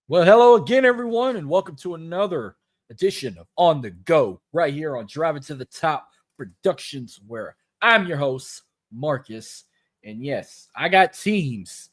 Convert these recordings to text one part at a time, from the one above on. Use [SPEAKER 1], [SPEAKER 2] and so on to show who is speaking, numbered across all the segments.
[SPEAKER 1] Well, hello again, everyone, and welcome to another edition of On the Go right here on Driving to the Top Productions, where I'm your host, Marcus. And yes, I got teams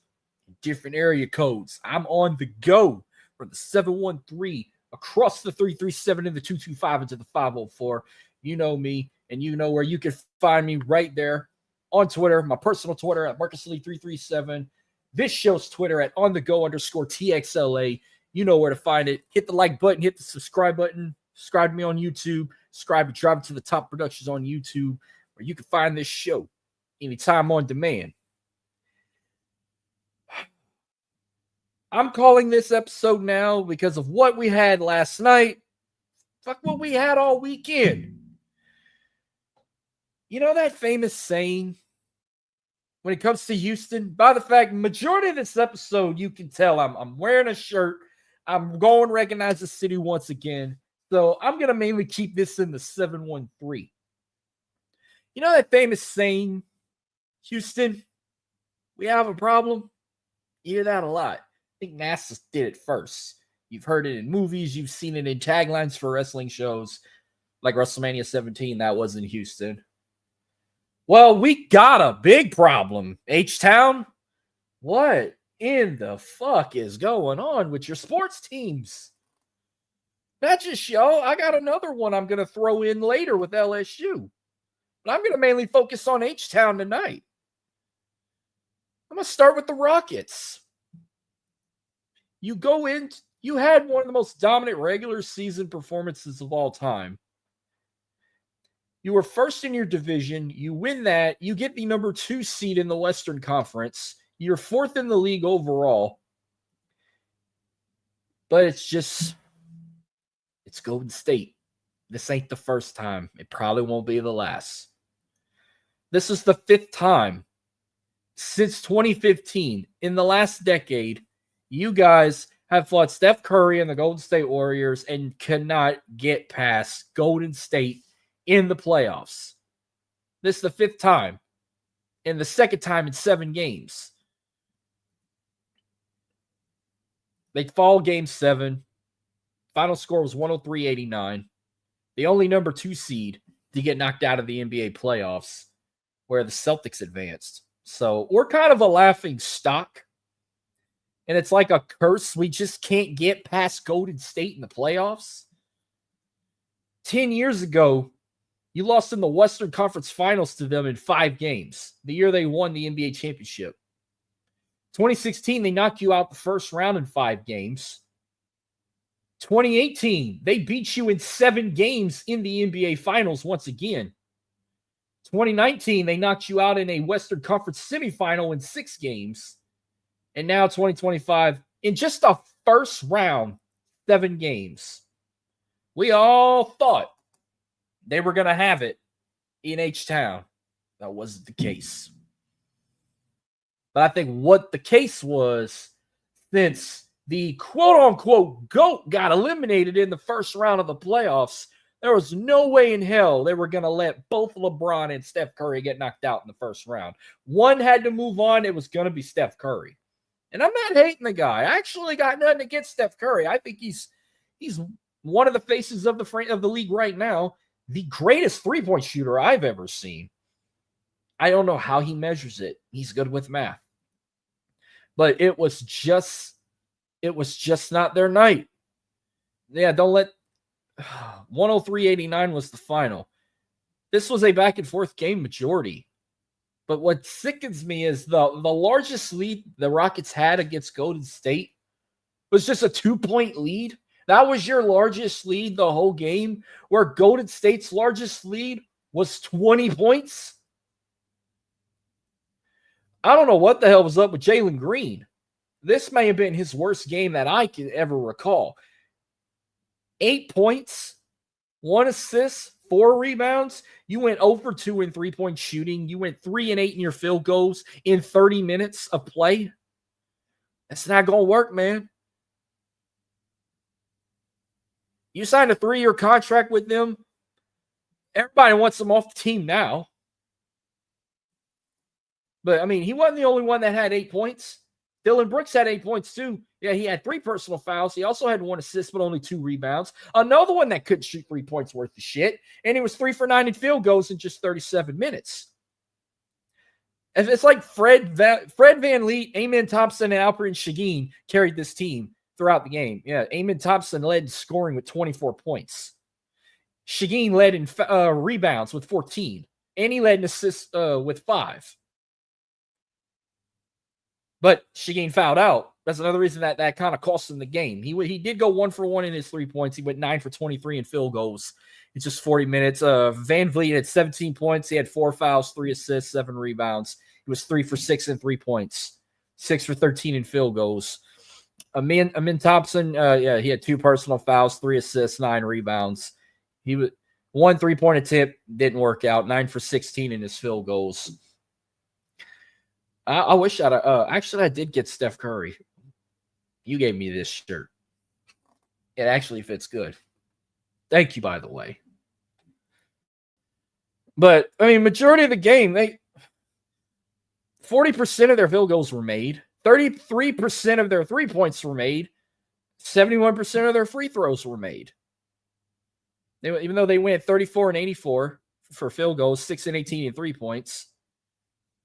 [SPEAKER 1] in different area codes. I'm on the go for the 713 across the 337 and the 225 into the 504. You know me, and you know where you can find me right there on Twitter, my personal Twitter at MarcusLee337. This show's Twitter at on the go underscore TXLA. You know where to find it. Hit the like button, hit the subscribe button, subscribe to me on YouTube, subscribe to Driving to the Top Productions on YouTube, where you can find this show anytime on demand. I'm calling this episode now because of what we had last night. Fuck what we had all weekend. You know that famous saying when it comes to Houston? By the fact, majority of this episode, you can tell I'm wearing a shirt. I'm going to recognize the city once again. So I'm going to mainly keep this in the 713. You know that famous saying, Houston, we have a problem? You hear that a lot. I think NASA did it first. You've heard it in movies. You've seen it in taglines for wrestling shows like WrestleMania 17. That was in Houston. Well, we got a big problem, H-Town. What in the fuck is going on with your sports teams? Not just show. I got another one I'm going to throw in later with LSU. But I'm going to mainly focus on H-Town tonight. I'm going to start with the Rockets. You go in, you had one of the most dominant regular season performances of all time. You were first in your division. You win that. You get the number 2 seed in the Western Conference. You're fourth in the league overall. But it's Golden State. This ain't the first time. It probably won't be the last. This is the 5th time since 2015. In the last decade, you guys have fought Steph Curry and the Golden State Warriors and cannot get past Golden State in the playoffs. This is the 5th time, and the 2nd time in 7 games. They fall game 7. Final score was 103-89. The only number 2 seed to get knocked out of the NBA playoffs, where the Celtics advanced. So we're kind of a laughing stock. And it's like a curse. We just can't get past Golden State in the playoffs. 10 years ago, you lost in the Western Conference Finals to them in 5 games, the year they won the NBA championship. 2016, they knocked you out the first round in 5 games. 2018, they beat you in 7 games in the NBA Finals once again. 2019, they knocked you out in a Western Conference semifinal in 6 games. And now 2025, in just the first round, 7 games. We all thought they were going to have it in H-Town. That wasn't the case. But I think what the case was, since the quote-unquote GOAT got eliminated in the first round of the playoffs, there was no way in hell they were going to let both LeBron and Steph Curry get knocked out in the first round. One had to move on. It was going to be Steph Curry. And I'm not hating the guy. I actually got nothing against Steph Curry. I think he's one of the faces of the league right now. The greatest three-point shooter I've ever seen. I don't know how he measures it. He's good with math. But it was just not their night. Yeah, don't let 103-89 was the final. This was a back and forth game majority. But what sickens me is the largest lead the Rockets had against Golden State was just a 2-point lead. That was your largest lead the whole game, where Golden State's largest lead was 20 points. I don't know what the hell was up with Jalen Green. This may have been his worst game that I can ever recall. 8 points, 1 assist, 4 rebounds. You went 0 for 2 in 3-point shooting. You went 3 and 8 in your field goals in 30 minutes of play. That's not going to work, man. You signed a 3-year contract with them. Everybody wants him off the team now. But, I mean, he wasn't the only one that had 8 points. Dillon Brooks had 8 points too. Yeah, he had 3 personal fouls. He also had 1 assist, but only 2 rebounds. Another one that couldn't shoot 3 points worth of shit. And he was 3 for 9 in field goals in just 37 minutes. It's like Fred VanVleet, Amen Thompson, and Alperen Sengun carried this team throughout the game. Yeah, Amen Thompson led in scoring with 24 points. Sengun led in rebounds with 14. And he led in assists with 5. But Sengun fouled out. That's another reason that kind of cost him the game. He did go 1 for 1 in his 3 points. He went 9 for 23 in field goals. It's just 40 minutes. VanVleet had 17 points. He had 4 fouls, 3 assists, 7 rebounds. He was 3 for 6 in 3 points, 6 for 13 in field goals. Amen Thompson, he had 2 personal fouls, 3 assists, 9 rebounds. He was 1 3-point attempt, didn't work out. 9 for 16 in his field goals. I wish I did get Steph Curry. You gave me this shirt. It actually fits good. Thank you, by the way. But, I mean, majority of the game, 40% of their field goals were made. 33% of their 3 points were made. 71% of their free throws were made. Even though they went 34 and 84 for field goals, 6 and 18 in 3 points.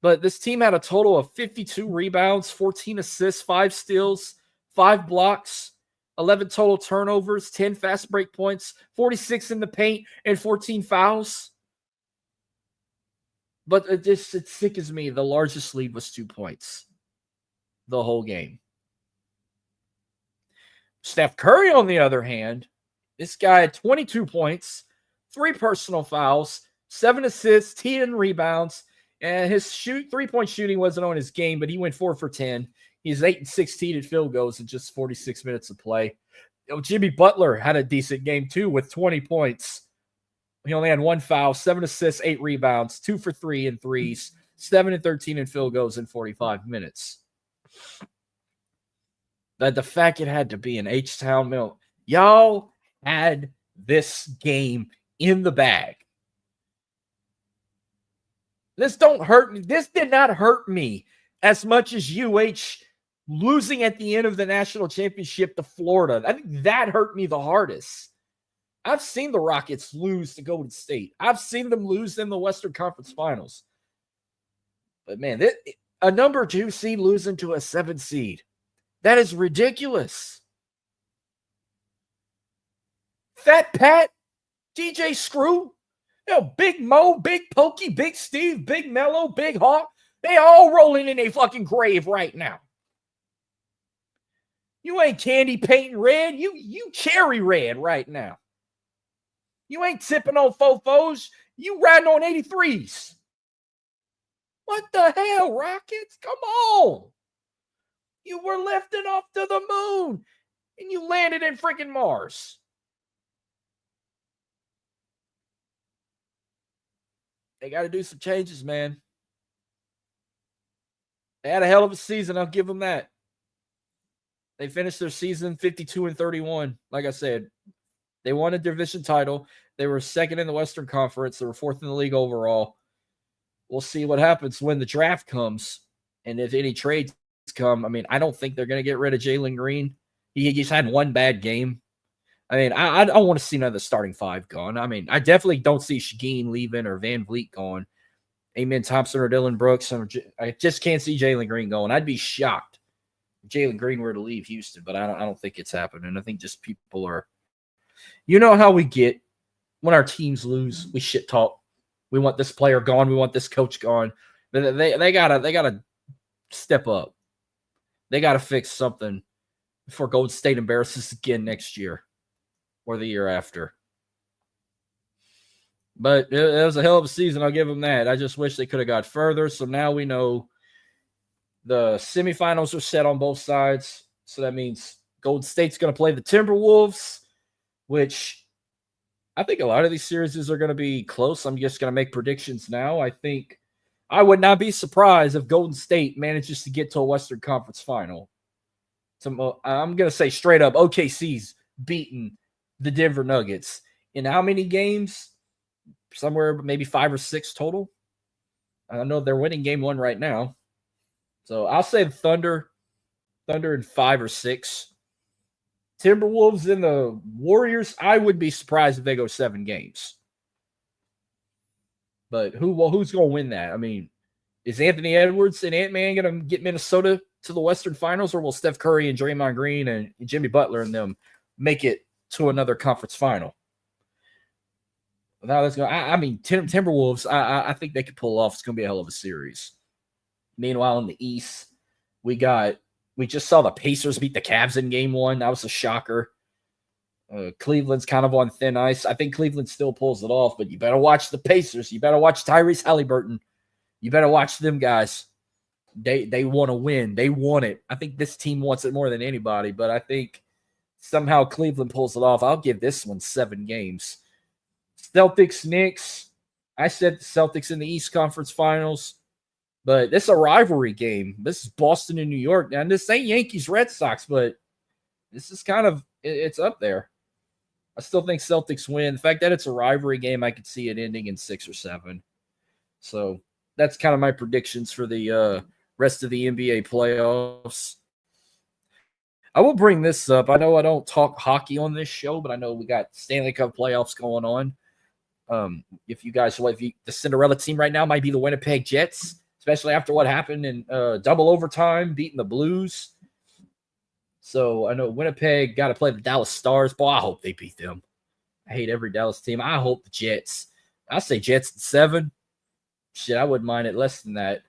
[SPEAKER 1] But this team had a total of 52 rebounds, 14 assists, 5 steals, 5 blocks, 11 total turnovers, 10 fast break points, 46 in the paint, and 14 fouls. But it sickens me. The largest lead was 2 points the whole game. Steph Curry, on the other hand, this guy had 22 points, 3 personal fouls, 7 assists, 10 rebounds, and his 3-point shooting wasn't on his game, but he went 4 for 10. He's 8 and 16 in field goals in just 46 minutes of play. Jimmy Butler had a decent game too with 20 points. He only had 1 foul, 7 assists, 8 rebounds, 2 for 3 in threes, 7 and 13 in field goals in 45 minutes. The fact it had to be an H-Town Mill. Y'all had this game in the bag. This don't hurt me. This did not hurt me as much as UH losing at the end of the national championship to Florida. I think that hurt me the hardest. I've seen the Rockets lose to Golden State. I've seen them lose in the Western Conference Finals. But man, a number 2 seed losing to a 7 seed. That is ridiculous. Fat Pat, DJ Screw, Big Mo, Big Pokey, Big Steve, Big Mello, Big Hawk, they all rolling in a fucking grave right now. You ain't candy painting red. You cherry red right now. You ain't tipping on fofos. You riding on 83s. What the hell, Rockets? Come on. You were lifting off to the moon, and you landed in freaking Mars. They got to do some changes, man. They had a hell of a season. I'll give them that. They finished their season 52 and 31. Like I said, they won a division title. They were 2nd in the Western Conference. They were 4th in the league overall. We'll see what happens when the draft comes and if any trades come. I mean, I don't think they're going to get rid of Jalen Green. He just had 1 bad game. I mean, I don't want to see another starting 5 gone. I mean, I definitely don't see Sengun leaving or VanVleet gone. Amen Thompson or Dillon Brooks. I just can't see Jalen Green going. I'd be shocked if Jalen Green were to leave Houston, but I don't think it's happening. I think just people are, you know how we get when our teams lose, we shit talk. We want this player gone. We want this coach gone. They gotta step up. They gotta fix something before Golden State embarrasses again next year or the year after. But it was a hell of a season. I'll give them that. I just wish they could have got further. So now we know the semifinals are set on both sides. So that means Golden State's going to play the Timberwolves, which I think a lot of these series are going to be close. I'm just going to make predictions now. I think I would not be surprised if Golden State manages to get to a Western Conference final. So I'm going to say straight up, OKC's beating the Denver Nuggets. In how many games? Somewhere maybe 5 or 6 total. I know they're winning game 1 right now. So I'll say the Thunder Thunder in 5 or 6. Timberwolves and the Warriors, I would be surprised if they go 7 games. But who's going to win that? I mean, is Anthony Edwards and Ant-Man going to get Minnesota to the Western Finals, or will Steph Curry and Draymond Green and Jimmy Butler and them make it to another conference final? Now let's go. I mean, Timberwolves, I think they could pull off. It's going to be a hell of a series. Meanwhile, in the East, we just saw the Pacers beat the Cavs in game 1. That was a shocker. Cleveland's kind of on thin ice. I think Cleveland still pulls it off, but you better watch the Pacers. You better watch Tyrese Halliburton. You better watch them guys. They want to win. They want it. I think this team wants it more than anybody, but I think somehow Cleveland pulls it off. I'll give this one 7 games. Celtics, Knicks. I said the Celtics in the East Conference Finals, but this is a rivalry game. This is Boston and New York. Now, this ain't Yankees, Red Sox, but this is kind of, it's up there. I still think Celtics win. The fact that it's a rivalry game, I could see it ending in 6 or 7. So that's kind of my predictions for the rest of the NBA playoffs. I will bring this up. I know I don't talk hockey on this show, but I know we got Stanley Cup playoffs going on. If you guys, the Cinderella team right now might be the Winnipeg Jets, especially after what happened in double overtime, beating the Blues. So I know Winnipeg got to play the Dallas Stars. Boy, I hope they beat them. I hate every Dallas team. I hope the Jets. I say Jets in 7. Shit, I wouldn't mind it less than that.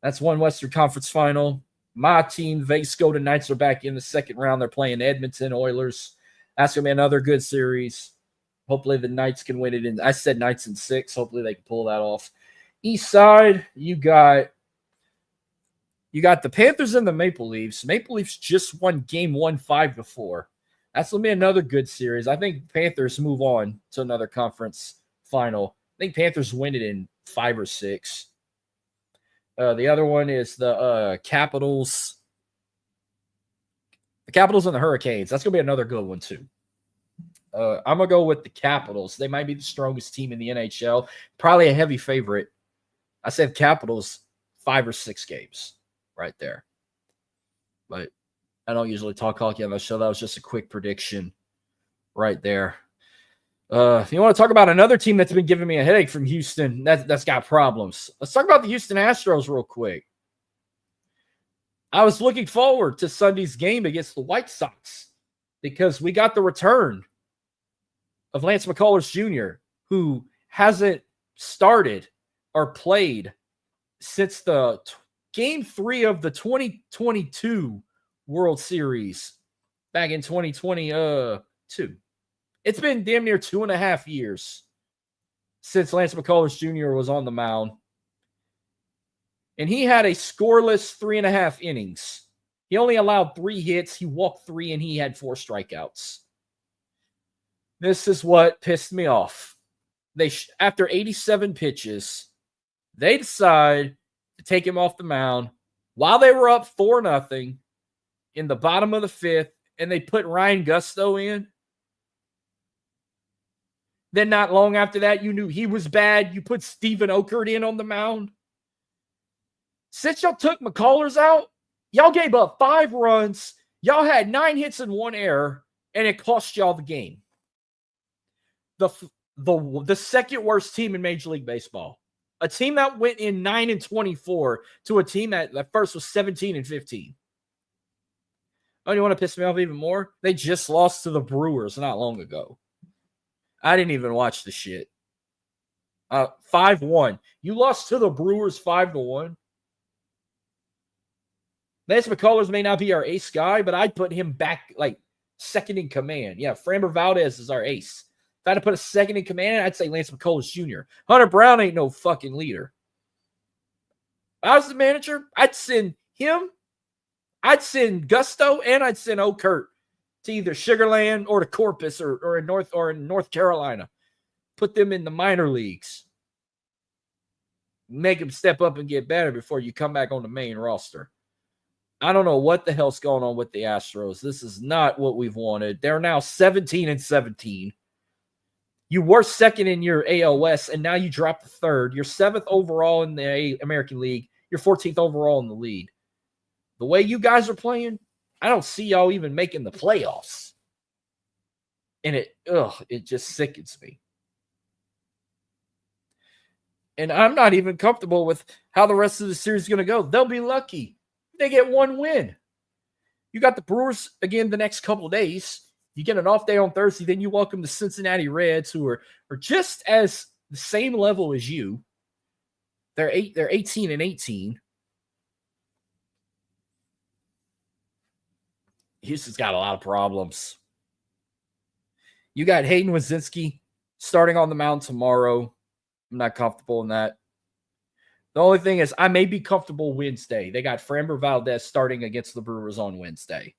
[SPEAKER 1] That's one Western Conference final. My team, Vegas Golden Knights, are back in the second round. They're playing Edmonton Oilers. That's going to be another good series. Hopefully the Knights can win it. I said Knights in 6. Hopefully they can pull that off. East side, you got the Panthers and the Maple Leafs. Maple Leafs just won game 1, 5-4. That's going to be another good series. I think Panthers move on to another conference final. I think Panthers win it in 5 or 6. The other one is the Capitals. The Capitals and the Hurricanes. That's going to be another good one, too. I'm going to go with the Capitals. They might be the strongest team in the NHL. Probably a heavy favorite. I said Capitals 5 or 6 games right there. But I don't usually talk hockey on the show. That was just a quick prediction right there. If you want to talk about another team that's been giving me a headache from Houston, that's got problems. Let's talk about the Houston Astros real quick. I was looking forward to Sunday's game against the White Sox because we got the return of Lance McCullers Jr., who hasn't started or played since the Game 3 of the 2022 World Series back in 2022. It's been damn near 2.5 years since Lance McCullers Jr. was on the mound. And he had a scoreless 3.5 innings. He only allowed 3 hits. He walked 3, and he had 4 strikeouts. This is what pissed me off. After 87 pitches, they decide to take him off the mound while they were up 4-0 in the bottom of the 5th, and they put Ryan Gusto in. Then not long after that, you knew he was bad. You put Steven Okert in on the mound. Since y'all took McCullers out, y'all gave up 5 runs. Y'all had 9 hits and 1 error, and it cost y'all the game. The second worst team in Major League Baseball. A team that went in 9-24 to a team that first was 17-15. Oh, you want to piss me off even more? They just lost to the Brewers not long ago. I didn't even watch the shit. 5-1. You lost to the Brewers 5-1. Lance McCullers may not be our ace guy, but I'd put him back like second in command. Yeah, Framber Valdez is our ace. If I had to put a second in command, I'd say Lance McCullers Jr. Hunter Brown ain't no fucking leader. If I was the manager, I'd send him, I'd send Gusto, and I'd send Okert to either Sugarland or to Corpus or in North Carolina. Put them in the minor leagues. Make them step up and get better before you come back on the main roster. I don't know what the hell's going on with the Astros. This is not what we've wanted. They're now 17-17. You were second in your AOS, and now you dropped to 3rd. You're 7th overall in the American League. You're 14th overall in the league. the way you guys are playing, I don't see y'all even making the playoffs. And it just sickens me. And I'm not even comfortable with how the rest of the series is going to go. They'll be lucky if they get one win. You got the Brewers again the next couple of days. You get an off day on Thursday, then you welcome the Cincinnati Reds, who are just as the same level as you. They're 18-18. Houston's got a lot of problems. You got Hayden Wazinski starting on the mound tomorrow. I'm not comfortable in that. The only thing is I may be comfortable Wednesday. They got Framber Valdez starting against the Brewers on Wednesday.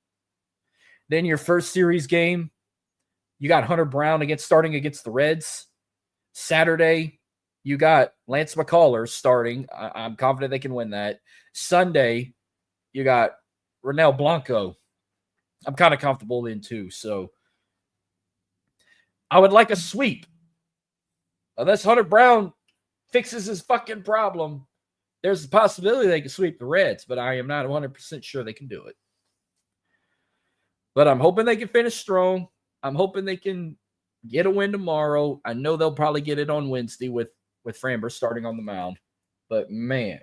[SPEAKER 1] Then your first series game, you got Hunter Brown starting against the Reds. Saturday, you got Lance McCullers starting. I'm confident they can win that. Sunday, you got Ronel Blanco. I'm kind of comfortable in too. So I would like a sweep. Unless Hunter Brown fixes his fucking problem, there's a possibility they can sweep the Reds, but I am not 100% sure they can do it. But I'm hoping they can finish strong. I'm hoping they can get a win tomorrow. I know they'll probably get it on Wednesday with Framber starting on the mound. But, man,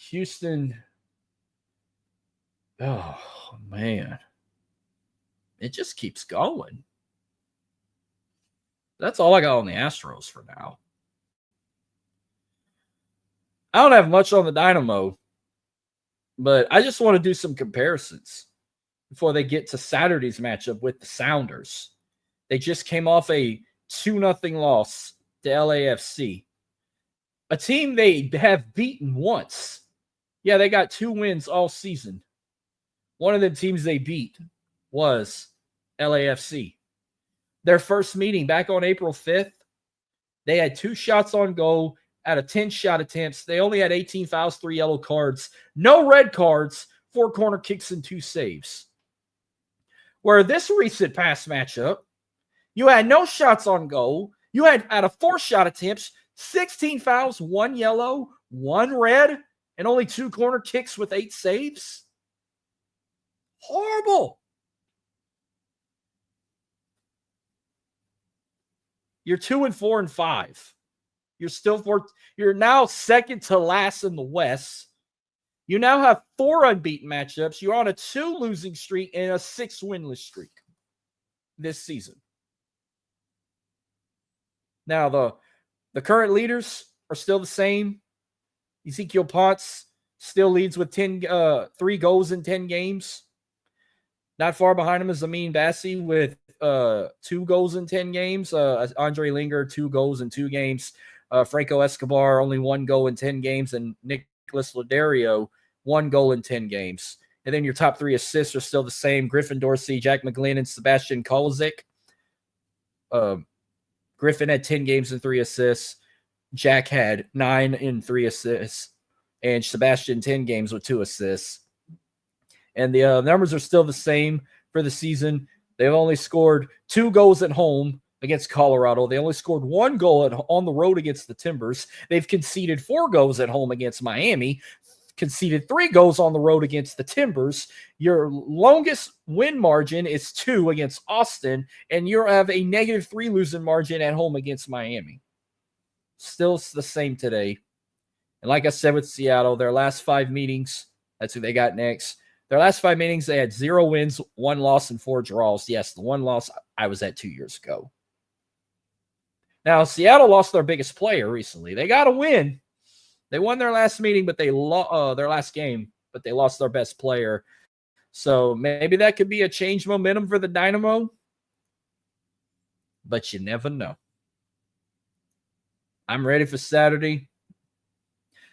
[SPEAKER 1] Houston, oh, man. It just keeps going. That's all I got on the Astros for now. I don't have much on the Dynamo, but I just want to do some comparisons before they get to Saturday's matchup with the Sounders. They just came off a 2-0 loss to LAFC, a team they have beaten once. Yeah, they got 2 wins all season. One of the teams they beat was LAFC. Their first meeting back on April 5th, they had 2 shots on goal out of 10 shot attempts. They only had 18 fouls, 3 yellow cards, no red cards, 4 corner kicks, and 2 saves. Where this recent past matchup, you had no shots on goal. You had, out of 4 shot attempts, 16 fouls, 1 yellow, 1 red, and only 2 corner kicks with 8 saves. Horrible. You're 2-4-5. You're now second to last in the West. You now have 4 unbeaten matchups. You're on a 2 losing streak and a 6 winless streak this season. Now, the current leaders are still the same. Ezekiel Ponce still leads with 3 goals in 10 games. Not far behind him is Amin Bassi with 2 goals in 10 games. Andre Linger, 2 goals in 2 games. Franco Escobar, only 1 goal in 10 games. And Nicholas Loderio, 1 goal in 10 games. And then your top 3 assists are still the same. Griffin Dorsey, Jack McGlynn, and Sebastian Kolzik. Griffin had 10 games and 3 assists. Jack had 9 and 3 assists. And Sebastian, 10 games with 2 assists. And the numbers are still the same for the season. They've only scored 2 goals at home against Colorado. They only scored 1 goal on the road against the Timbers. They've conceded 4 goals at home against Miami, conceded 3 goals on the road against the Timbers. Your longest win margin is 2 against Austin, and you have a -3 losing margin at home against Miami. Still the same today. And like I said with Seattle, their last 5 meetings, that's who they got next. Their last 5 meetings, they had 0 wins, 1 loss, and 4 draws. Yes, the 1 loss I was at 2 years ago. Now, Seattle lost their biggest player recently. They got a win. They won their last meeting, but they lost their last game, but they lost their best player. So maybe that could be a change momentum for the Dynamo. But you never know. I'm ready for Saturday.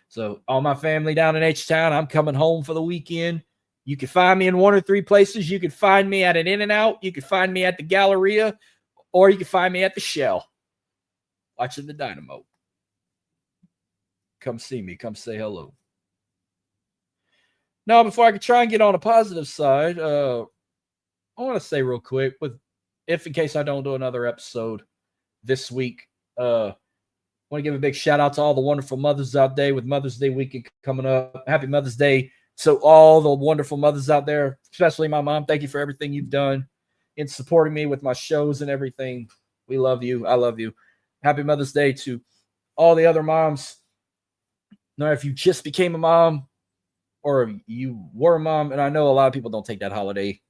[SPEAKER 1] So all my family down in H-Town, I'm coming home for the weekend. You can find me in 1 or 3 places. You can find me at an In-N-Out. You can find me at the Galleria. Or you can find me at the Shell watching the Dynamo. Come see me. Come say hello. Now, before I can try and get on a positive side, I want to say real quick, in case I don't do another episode this week, I want to give a big shout out to all the wonderful mothers out there with Mother's Day weekend coming up. Happy Mother's Day So all the wonderful mothers out there, especially my mom, thank you for everything you've done in supporting me with my shows and everything. We love you. I love you. Happy Mother's Day to all the other moms. Now, if you just became a mom or you were a mom, and I know a lot of people don't take that holiday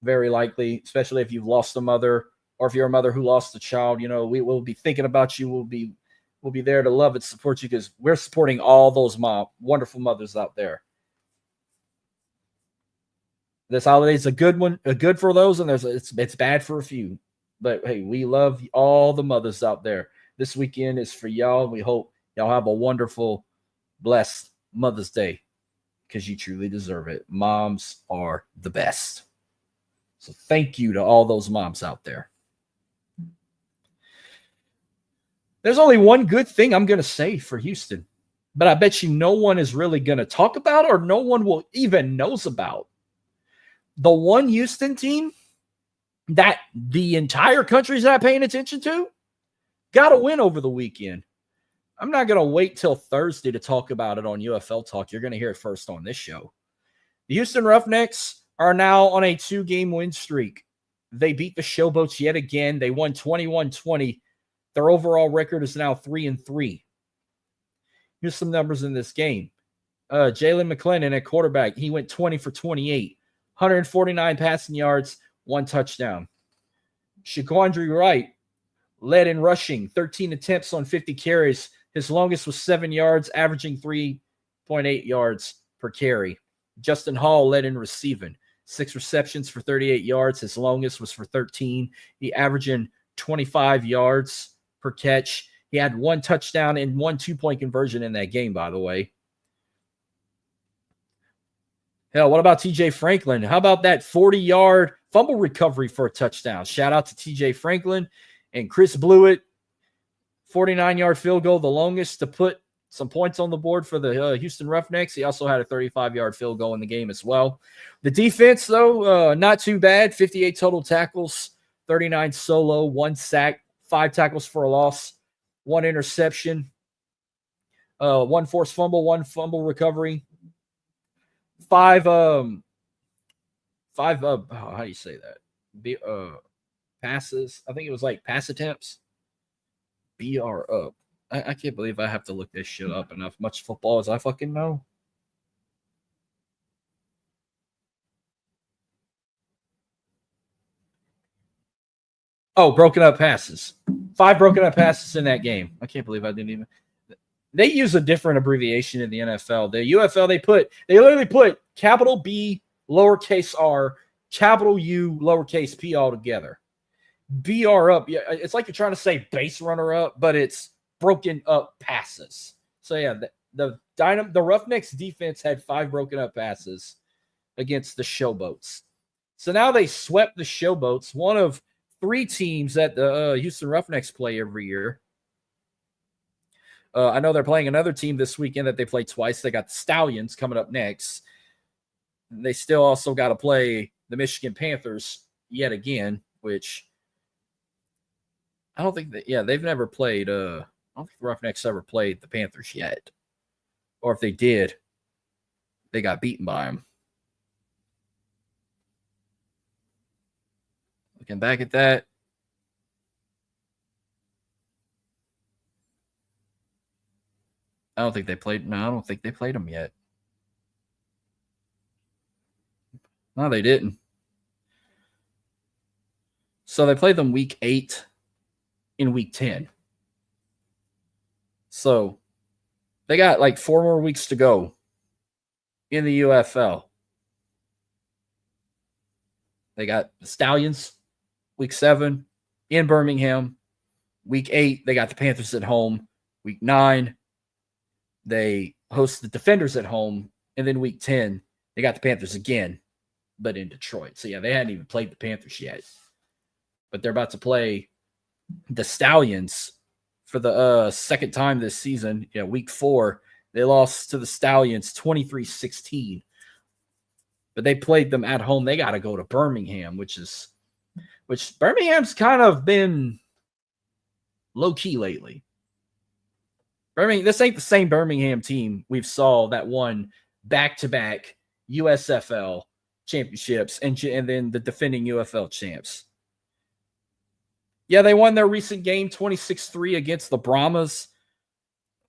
[SPEAKER 1] very likely, especially if you've lost a mother or if you're a mother who lost a child, we will be thinking about you. We'll be there to love and support you because we're supporting all those wonderful mothers out there. This holiday is a good one, good for those, and it's bad for a few. But hey, we love all the mothers out there. This weekend is for y'all. We hope y'all have a wonderful, blessed Mother's Day because you truly deserve it. Moms are the best. So thank you to all those moms out there. There's only one good thing I'm going to say for Houston, but I bet you no one is really going to talk about or no one will even knows about. The one Houston team that the entire country's not paying attention to got a win over the weekend. I'm not going to wait till Thursday to talk about it on UFL Talk. You're going to hear it first on this show. The Houston Roughnecks are now on a 2-game win streak. They beat the Showboats yet again. They won 21-20. Their overall record is now 3-3. Here's some numbers in this game. Jalen McClendon at quarterback. He went 20 for 28. 149 passing yards, 1 touchdown. Shaquandre Wright led in rushing, 13 attempts on 50 carries. His longest was 7 yards, averaging 3.8 yards per carry. Justin Hall led in receiving, 6 receptions for 38 yards. His longest was for 13. He averaging 25 yards per catch. He had 1 touchdown and 1 2-point conversion in that game, by the way. Hell, what about TJ Franklin? How about that 40-yard fumble recovery for a touchdown? Shout out to TJ Franklin and Chris Blewett. 49-yard field goal, the longest to put some points on the board for the Houston Roughnecks. He also had a 35-yard field goal in the game as well. The defense, though, not too bad. 58 total tackles, 39 solo, 1 sack, 5 tackles for a loss, 1 interception, 1 forced fumble, 1 fumble recovery. 5 how do you say that? Passes. I think it was like pass attempts. BR up. I can't believe I have to look this shit up enough. Much football as I fucking know. Oh, broken up passes. 5 broken up passes in that game. I can't believe I didn't even. They use a different abbreviation in the NFL. The UFL, they literally put capital B, lowercase r, capital U, lowercase p all together. BR up. Yeah, it's like you're trying to say base runner up, but it's broken up passes. So yeah, the Roughnecks defense had 5 broken up passes against the Showboats. So now they swept the Showboats, one of 3 teams that the Houston Roughnecks play every year. I know they're playing another team this weekend that they play twice. They got the Stallions coming up next. They still also got to play the Michigan Panthers yet again, which I don't think that, they've never played. I don't think the Roughnecks ever played the Panthers yet. Or if they did, they got beaten by them. Looking back at that, I don't think they played them yet. No, they didn't. So they played them week 8 in week 10. So they got like 4 more weeks to go in the UFL. They got the Stallions week 7 in Birmingham. Week 8, they got the Panthers at home. Week 9, they host the Defenders at home. And then week 10, they got the Panthers again, but in Detroit. So, they hadn't even played the Panthers yet. But they're about to play the Stallions for the second time this season. Week 4, they lost to the Stallions 23-16. But they played them at home. They got to go to Birmingham, which Birmingham's kind of been low-key lately. This ain't the same Birmingham team we've saw that won back-to-back USFL championships and then the defending UFL champs. Yeah, they won their recent game 26-3 against the Brahmas,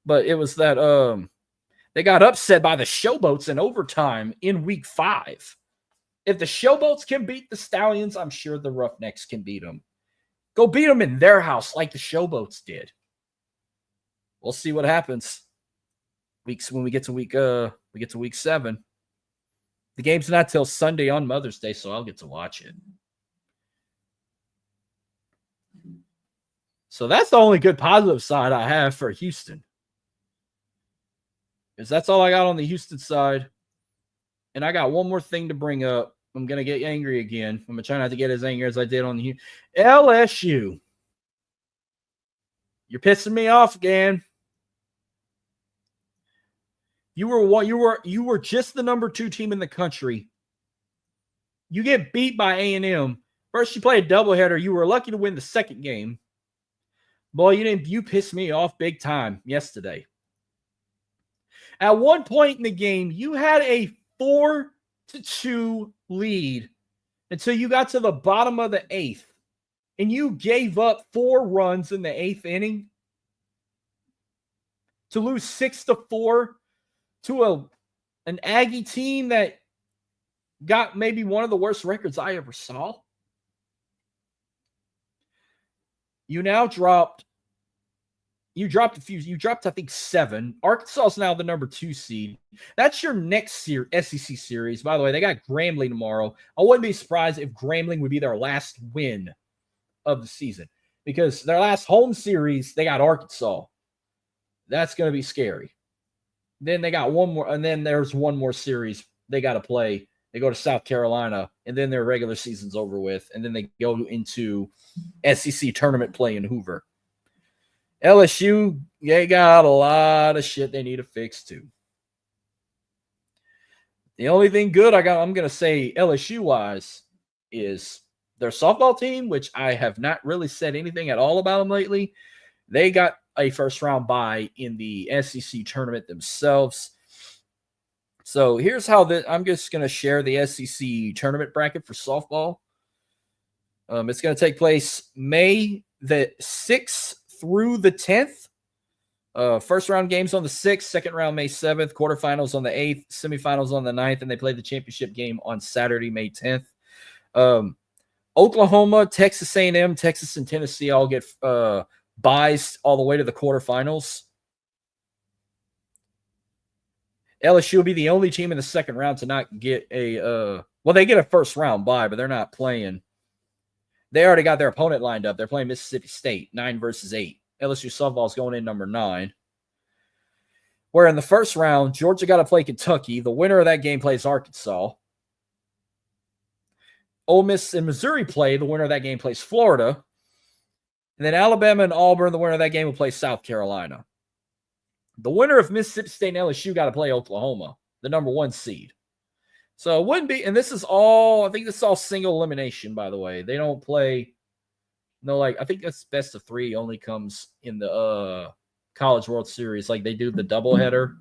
[SPEAKER 1] but it was that they got upset by the Showboats in overtime in week 5. If the Showboats can beat the Stallions, I'm sure the Roughnecks can beat them. Go beat them in their house like the Showboats did. We'll see what happens. Weeks when we get to week 7. The game's not till Sunday on Mother's Day, so I'll get to watch it. So that's the only good positive side I have for Houston. Because that's all I got on the Houston side. And I got one more thing to bring up. I'm going to get angry again. I'm going to try not to get as angry as I did on the LSU. You're pissing me off again. You were just the number 2 team in the country. You get beat by A&M. First, you play a doubleheader. You were lucky to win the second game. Boy, you pissed me off big time yesterday. At one point in the game, you had a 4-2 lead until you got to the bottom of the 8th. And you gave up 4 runs in the 8th inning to lose 6-4 to an Aggie team that got maybe one of the worst records I ever saw. You now dropped a few. You dropped, I think, 7. Arkansas is now the number 2 seed. That's your next SEC series. By the way, they got Grambling tomorrow. I wouldn't be surprised if Grambling would be their last win of the season because their last home series, they got Arkansas. That's going to be scary. Then they got one more, and then there's one more series they got to play. They go to South Carolina, and then their regular season's over with, and then they go into SEC tournament play in Hoover. LSU, they got a lot of shit they need to fix too. The only thing good I'm going to say LSU-wise is their softball team, which I have not really said anything at all about them lately. They got a first-round bye in the SEC tournament themselves. So here's how I'm just going to share the SEC tournament bracket for softball. It's going to take place May the 6th through the 10th. First round games on the 6th, second round May 7th, quarterfinals on the 8th, semifinals on the 9th, and they play the championship game on Saturday, May 10th. Oklahoma, Texas A&M, Texas, and Tennessee all get buys all the way to the quarterfinals. LSU will be the only team in the second round to not get they get a first round bye, but they're not playing. They already got their opponent lined up. They're playing Mississippi State, 9 versus 8. LSU softball is going in number 9. Where in the first round, Georgia got to play Kentucky. The winner of that game plays Arkansas. Ole Miss and Missouri play. The winner of that game plays Florida. And then Alabama and Auburn, the winner of that game will play South Carolina. The winner of Mississippi State and LSU got to play Oklahoma, the number 1 seed. So it wouldn't be, and this is all, I think this is all single elimination, by the way. They don't play, I think that's best of 3 only comes in the College World Series. Like they do the doubleheader.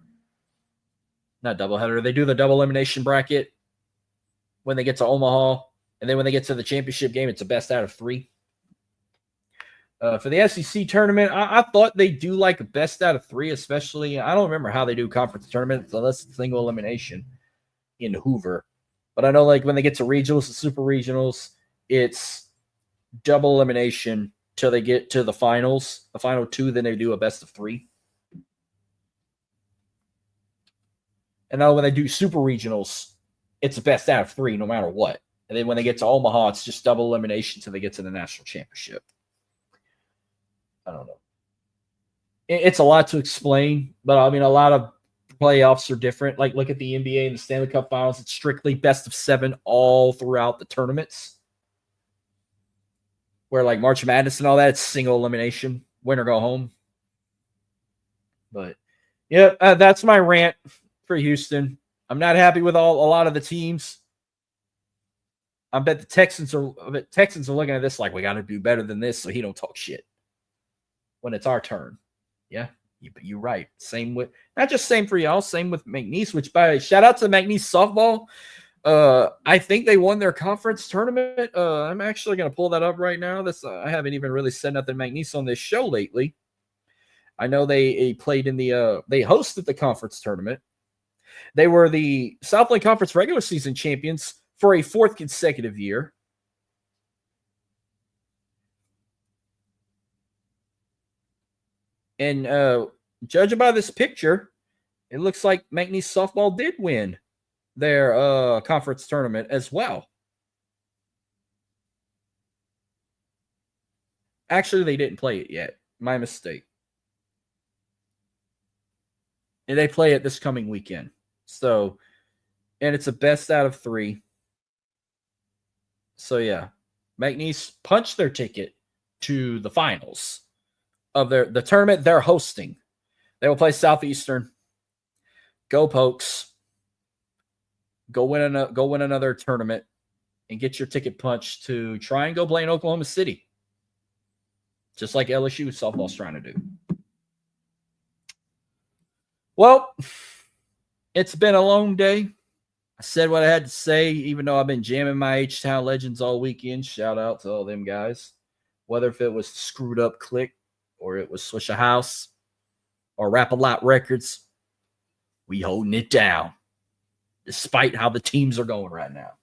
[SPEAKER 1] Not doubleheader. They do the double elimination bracket when they get to Omaha. And then when they get to the championship game, it's a best out of 3. For the SEC tournament, I thought they do like a best out of 3, especially. I don't remember how they do conference tournaments unless it's single elimination in Hoover. But I know like when they get to regionals and super regionals, it's double elimination till they get to the finals. The final 2, then they do a best of 3. And now when they do super regionals, it's a best out of 3 no matter what. And then when they get to Omaha, it's just double elimination till they get to the national championship. I don't know. It's a lot to explain, but I mean, a lot of playoffs are different. Like, look at the NBA and the Stanley Cup Finals. It's strictly best of 7 all throughout the tournaments. Where, like, March Madness and all that, it's single elimination. Win or go home. But, yeah, that's my rant for Houston. I'm not happy with a lot of the teams. I bet the Texans are looking at this like, we got to do better than this so he don't talk shit when it's our turn. Yeah, You're right. Same with not just same for y'all. Same with McNeese. Which by shout out to McNeese softball. I think they won their conference tournament. I'm actually going to pull that up right now. I haven't even really said nothing McNeese on this show lately. I know they played in they hosted the conference tournament. They were the Southland Conference regular season champions for a 4th consecutive year. And judging by this picture, it looks like McNeese softball did win their conference tournament as well. Actually, they didn't play it yet. My mistake. And they play it this coming weekend. So, and it's a best out of 3. So, yeah. McNeese punched their ticket to the finals of the tournament they're hosting. They will play Southeastern. Go Pokes. Go win another tournament and get your ticket punched to try and go play in Oklahoma City. Just like LSU softball's trying to do. Well, it's been a long day. I said what I had to say, even though I've been jamming my H-Town Legends all weekend. Shout out to all them guys. Whether if it was Screwed Up Click or it was Swishahouse or Rap-A-Lot Records, we holding it down. Despite how the teams are going right now.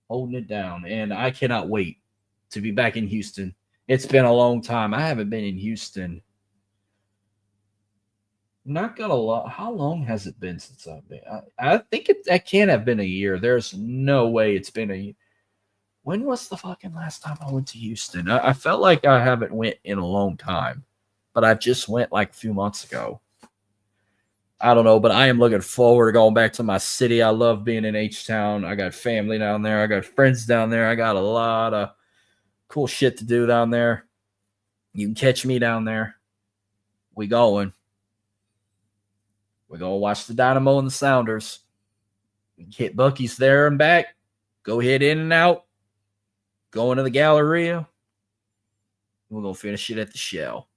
[SPEAKER 1] Holding it down. And I cannot wait to be back in Houston. It's been a long time. I haven't been in Houston. Not gonna lie. How long has it been since I've been? I think that can't have been a year. There's no way it's been a year. When was the fucking last time I went to Houston? I felt like I haven't went in a long time. But I just went like a few months ago. I don't know, but I am looking forward to going back to my city. I love being in H-Town. I got family down there. I got friends down there. I got a lot of cool shit to do down there. You can catch me down there. We going. We're going to watch the Dynamo and the Sounders. Hit Buc-ee's there and back. Go hit In and Out. Go into the Galleria. We're going to finish it at the Shell.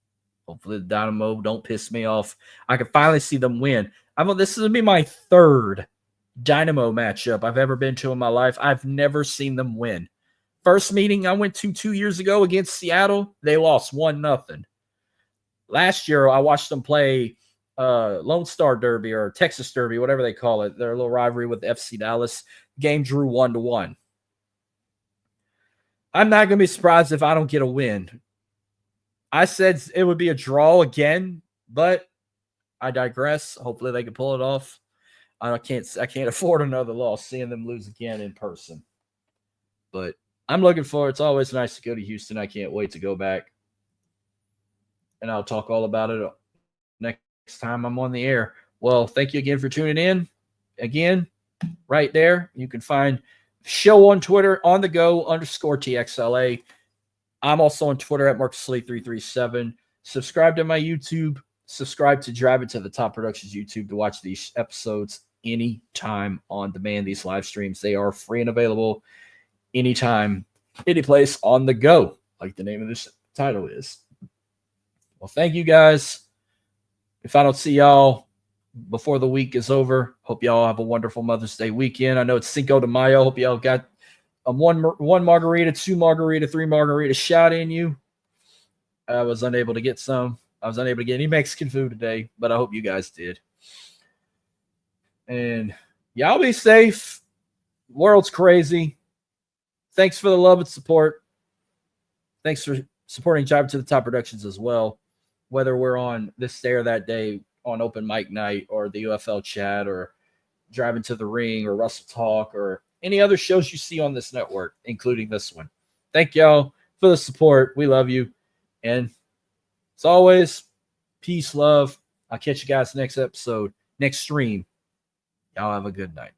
[SPEAKER 1] Hopefully the Dynamo don't piss me off. I can finally see them win. This is going to be my 3rd Dynamo matchup I've ever been to in my life. I've never seen them win. First meeting I went to 2 years ago against Seattle, they lost 1-0. Last year, I watched them play Lone Star Derby or Texas Derby, whatever they call it. Their little rivalry with FC Dallas. Game drew 1-1. I'm not going to be surprised if I don't get a win. I said it would be a draw again, but I digress. Hopefully they can pull it off. I can't afford another loss, seeing them lose again in person. But I'm looking forward. It's always nice to go to Houston. I can't wait to go back. And I'll talk all about it next time I'm on the air. Well, thank you again for tuning in. Again, right there, you can find show on Twitter, on the go _TXLA. I'm also on Twitter at MarcusLee337. Subscribe to my YouTube. Subscribe to Drive It to the Top Productions YouTube to watch these episodes anytime on demand. These live streams, they are free and available anytime, any place on the go, like the name of this title is. Well, thank you guys. If I don't see y'all before the week is over, hope y'all have a wonderful Mother's Day weekend. I know it's Cinco de Mayo. Hope y'all got one margarita, 2 margarita, 3 margarita shot in you. I was unable to get some. I was unable to get any Mexican food today, but I hope you guys did. And y'all be safe. World's crazy. Thanks for the love and support. Thanks for supporting Drive to the Top Productions as well. Whether we're on this day or that day on open mic night or the UFL chat or Driving to the Ring or Russell Talk or any other shows you see on this network, including this one. Thank y'all for the support. We love you. And as always, peace, love. I'll catch you guys next episode, next stream. Y'all have a good night.